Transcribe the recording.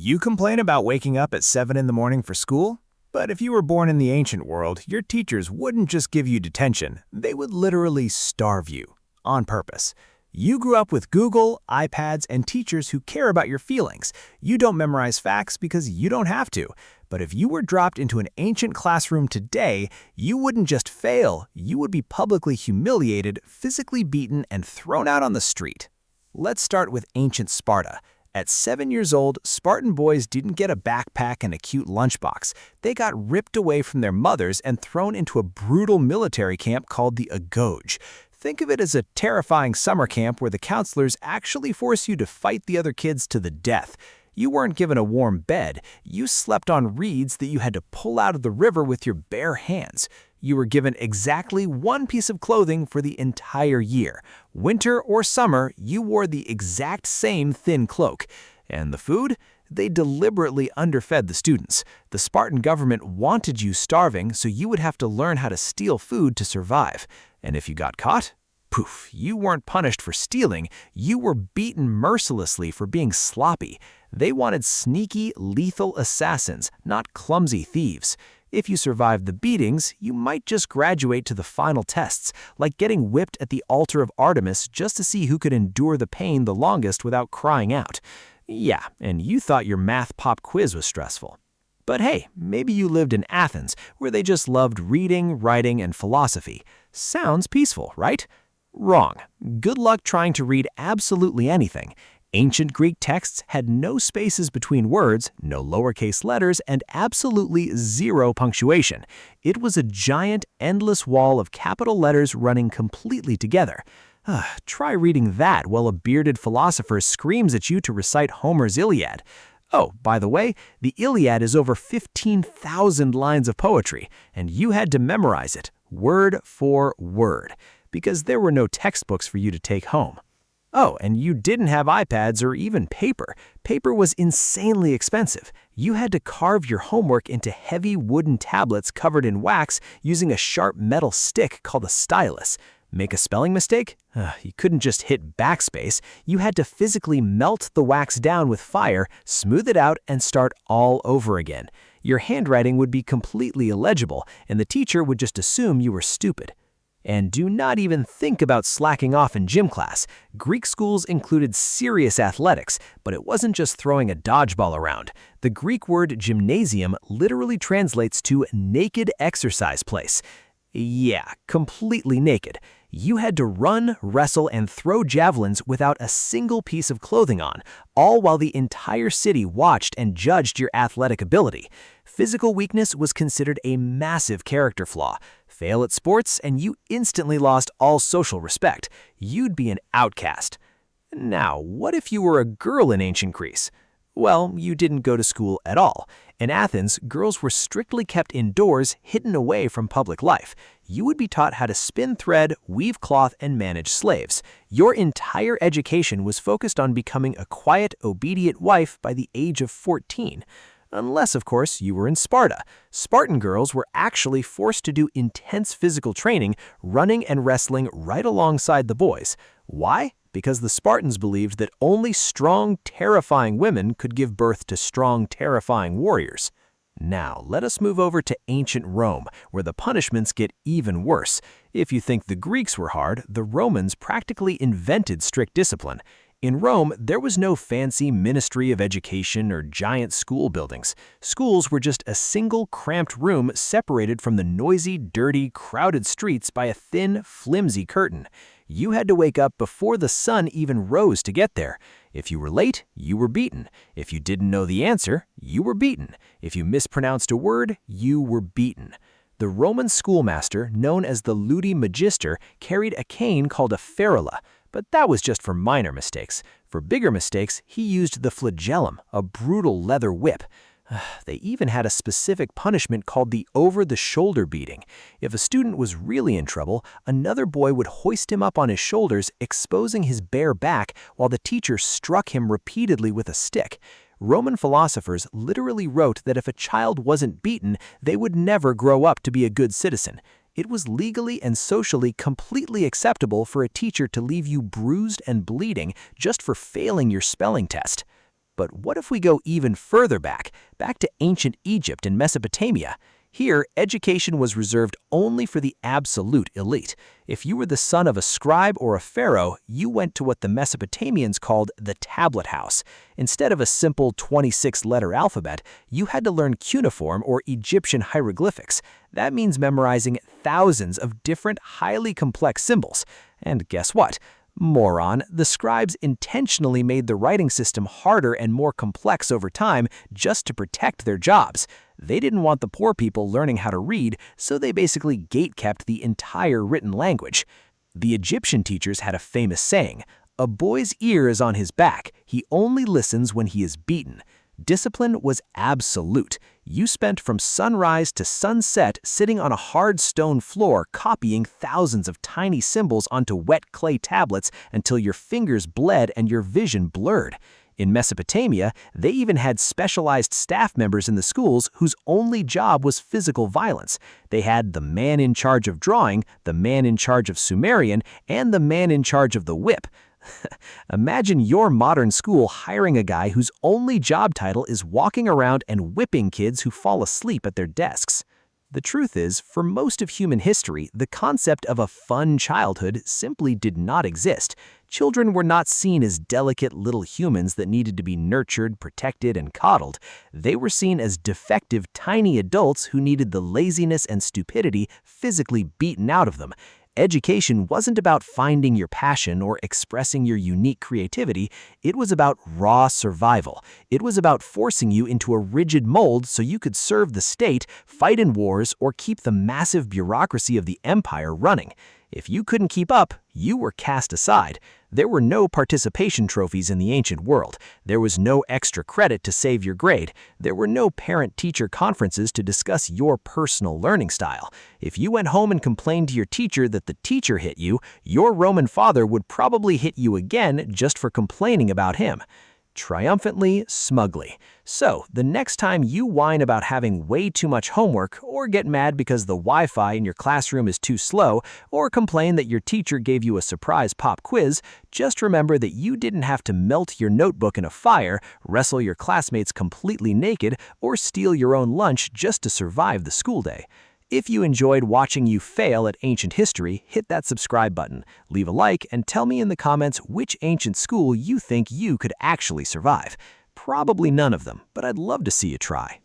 You complain about waking up at 7 in the morning for school? But if you were born in the ancient world, your teachers wouldn't just give you detention, they would literally starve you, on purpose. You grew up with Google, iPads, and teachers who care about your feelings. You don't memorize facts because you don't have to. But if you were dropped into an ancient classroom today, you wouldn't just fail, you would be publicly humiliated, physically beaten, and thrown out on the street. Let's start with ancient Sparta. At 7 years old, Spartan boys didn't get a backpack and a cute lunchbox. They got ripped away from their mothers and thrown into a brutal military camp called the Agoge. Think of it as a terrifying summer camp where the counselors actually force you to fight the other kids to the death. You weren't given a warm bed. You slept on reeds that you had to pull out of the river with your bare hands. You were given exactly one piece of clothing for the entire year. Winter or summer, you wore the exact same thin cloak. And the food? They deliberately underfed the students. The Spartan government wanted you starving, so you would have to learn how to steal food to survive. And if you got caught, poof, you weren't punished for stealing, you were beaten mercilessly for being sloppy. They wanted sneaky, lethal assassins, not clumsy thieves. If you survived the beatings, you might just graduate to the final tests, like getting whipped at the altar of Artemis just to see who could endure the pain the longest without crying out. Yeah, and you thought your math pop quiz was stressful. But hey, maybe you lived in Athens, where they just loved reading, writing, and philosophy. Sounds peaceful, right? Wrong. Good luck trying to read absolutely anything. Ancient Greek texts had no spaces between words, no lowercase letters, and absolutely zero punctuation. It was a giant, endless wall of capital letters running completely together. Try reading that while a bearded philosopher screams at you to recite Homer's Iliad. Oh, by the way, the Iliad is over 15,000 lines of poetry, and you had to memorize it, word for word, because there were no textbooks for you to take home. Oh, and you didn't have iPads or even paper. Paper was insanely expensive. You had to carve your homework into heavy wooden tablets covered in wax using a sharp metal stick called a stylus. Make a spelling mistake? You couldn't just hit backspace. You had to physically melt the wax down with fire, smooth it out, and start all over again. Your handwriting would be completely illegible, and the teacher would just assume you were stupid. And do not even think about slacking off in gym class. Greek schools included serious athletics, but it wasn't just throwing a dodgeball around. The Greek word gymnasium literally translates to naked exercise place. Yeah, completely naked. You had to run, wrestle, and throw javelins without a single piece of clothing on, all while the entire city watched and judged your athletic ability. Physical weakness was considered a massive character flaw. Fail at sports, and you instantly lost all social respect. You'd be an outcast. Now, what if you were a girl in ancient Greece? Well, you didn't go to school at all. In Athens, girls were strictly kept indoors, hidden away from public life. You would be taught how to spin thread, weave cloth, and manage slaves. Your entire education was focused on becoming a quiet, obedient wife by the age of 14. Unless, of course, you were in Sparta. Spartan girls were actually forced to do intense physical training, running and wrestling right alongside the boys. Why? Because the Spartans believed that only strong, terrifying women could give birth to strong, terrifying warriors. Now, let us move over to ancient Rome, where the punishments get even worse. If you think the Greeks were hard, the Romans practically invented strict discipline. In Rome, there was no fancy Ministry of Education or giant school buildings. Schools were just a single cramped room separated from the noisy, dirty, crowded streets by a thin, flimsy curtain. You had to wake up before the sun even rose to get there. If you were late, you were beaten. If you didn't know the answer, you were beaten. If you mispronounced a word, you were beaten. The Roman schoolmaster, known as the ludi magister, carried a cane called a ferula. But that was just for minor mistakes. For bigger mistakes, he used the flagellum, a brutal leather whip. They even had a specific punishment called the over-the-shoulder beating. If a student was really in trouble, another boy would hoist him up on his shoulders, exposing his bare back while the teacher struck him repeatedly with a stick. Roman philosophers literally wrote that if a child wasn't beaten, they would never grow up to be a good citizen. It was legally and socially completely acceptable for a teacher to leave you bruised and bleeding just for failing your spelling test. But what if we go even further back to ancient Egypt and Mesopotamia? Here, education was reserved only for the absolute elite. If you were the son of a scribe or a pharaoh, you went to what the Mesopotamians called the tablet house. Instead of a simple 26-letter alphabet, you had to learn cuneiform or Egyptian hieroglyphics. That means memorizing thousands of different, highly complex symbols. And guess what? Moron, the scribes intentionally made the writing system harder and more complex over time just to protect their jobs. They didn't want the poor people learning how to read, so they basically gatekept the entire written language. The Egyptian teachers had a famous saying, "A boy's ear is on his back. He only listens when he is beaten." Discipline was absolute. You spent from sunrise to sunset sitting on a hard stone floor copying thousands of tiny symbols onto wet clay tablets until your fingers bled and your vision blurred. In Mesopotamia, they even had specialized staff members in the schools whose only job was physical violence. They had the man in charge of drawing, the man in charge of Sumerian, and the man in charge of the whip. Imagine your modern school hiring a guy whose only job title is walking around and whipping kids who fall asleep at their desks. The truth is, for most of human history, the concept of a fun childhood simply did not exist. Children were not seen as delicate little humans that needed to be nurtured, protected, and coddled. They were seen as defective, tiny adults who needed the laziness and stupidity physically beaten out of them. Education wasn't about finding your passion or expressing your unique creativity. It was about raw survival. It was about forcing you into a rigid mold so you could serve the state, fight in wars, or keep the massive bureaucracy of the empire running. If you couldn't keep up, you were cast aside. There were no participation trophies in the ancient world. There was no extra credit to save your grade. There were no parent-teacher conferences to discuss your personal learning style. If you went home and complained to your teacher that the teacher hit you, your Roman father would probably hit you again just for complaining about him. Triumphantly, smugly. So, the next time you whine about having way too much homework, or get mad because the Wi-Fi in your classroom is too slow, or complain that your teacher gave you a surprise pop quiz, just remember that you didn't have to melt your notebook in a fire, wrestle your classmates completely naked, or steal your own lunch just to survive the school day. If you enjoyed watching you fail at ancient history, hit that subscribe button, leave a like, and tell me in the comments which ancient school you think you could actually survive. Probably none of them, but I'd love to see you try.